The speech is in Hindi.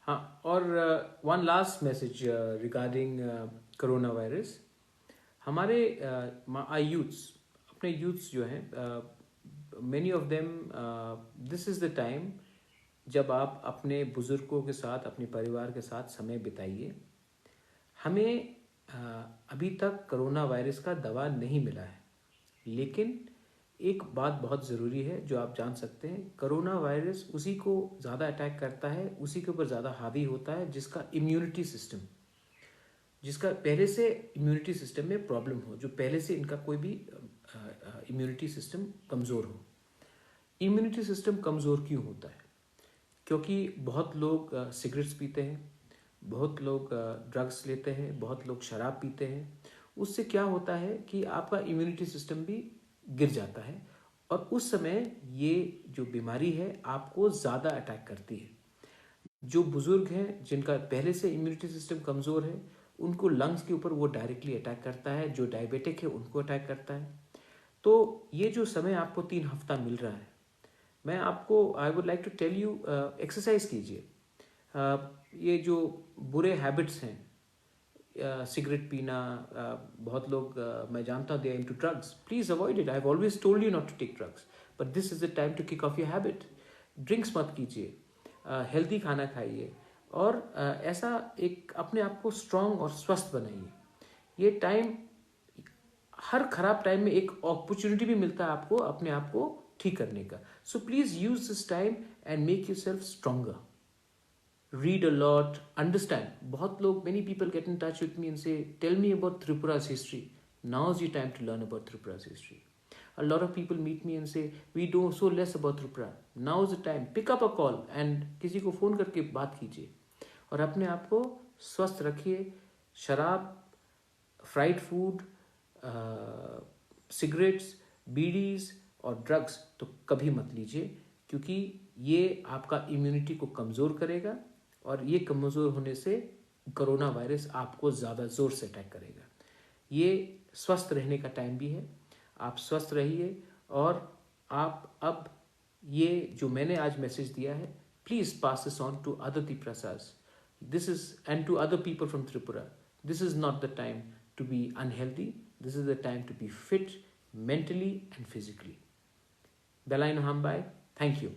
हाँ, और one last message regarding corona virus. हमारे यूथ्स, अपने यूथ्स जो हैं, many of them, this is the time जब आप अपने बुज़ुर्गों के साथ, अपने परिवार के साथ समय बिताइए। हमें अभी तक कोरोना वायरस का दवा नहीं मिला है, लेकिन एक बात बहुत ज़रूरी है जो आप जान सकते हैं, कोरोना वायरस उसी को ज़्यादा अटैक करता है, उसी के ऊपर ज़्यादा हावी होता है जिसका इम्यूनिटी सिस्टम, जिसका पहले से इम्यूनिटी सिस्टम में प्रॉब्लम हो, जो पहले से इनका कोई भी इम्यूनिटी सिस्टम कमज़ोर हो। इम्यूनिटी सिस्टम कमज़ोर क्यों होता है? क्योंकि बहुत लोग सिगरेट्स पीते हैं, बहुत लोग ड्रग्स लेते हैं, बहुत लोग शराब पीते हैं। उससे क्या होता है कि आपका इम्यूनिटी सिस्टम भी गिर जाता है, और उस समय ये जो बीमारी है आपको ज़्यादा अटैक करती है। जो बुज़ुर्ग हैं, जिनका पहले से इम्यूनिटी सिस्टम कमज़ोर है, उनको लंग्स के ऊपर वो डायरेक्टली अटैक करता है। जो डायबिटिक है उनको अटैक करता है। तो ये जो समय आपको 3 हफ्ता मिल रहा है, मैं आपको, I would like to tell you, exercise कीजिए। ये जो बुरे हैबिट्स हैं, सिगरेट पीना, बहुत लोग, मैं जानता हूँ, they are into drugs, please avoid it. I have always told you not to take drugs, but this is the time to kick off your habit. Drinks मत कीजिए, हेल्दी खाना खाइए, और ऐसा एक अपने आप को स्ट्रांग और स्वस्थ बनाइए। ये टाइम, हर खराब टाइम में एक अपॉर्चुनिटी भी मिलता है आपको अपने आप को ठीक करने का। So please use this time and make you self stronger. Read a lot, understand. बहुत लोग, many people get in touch with me and say, tell me about त्रिपुरा's history. Now is the time to learn about Tripura's history. A lot of people meet me and say, we know so less about Tripura. Now is the time. Pick up a call and किसी को फ़ोन करके बात कीजिए, और अपने आप को स्वस्थ रखिए। शराब, फ्राइड फूड, सिगरेट्स, बीडीज और ड्रग्स तो कभी मत लीजिए, क्योंकि ये आपका इम्यूनिटी को कमज़ोर करेगा, और ये कमज़ोर होने से कोरोना वायरस आपको ज़्यादा ज़ोर से अटैक करेगा। ये स्वस्थ रहने का टाइम भी है। आप स्वस्थ रहिए, और आप अब ये जो मैंने आज मैसेज दिया है, please pass this on to other Triprasas. This is, and to other people from Tripura. This is not the time to be unhealthy. This is the time to be fit mentally and physically. Belai Nahambai, thank you.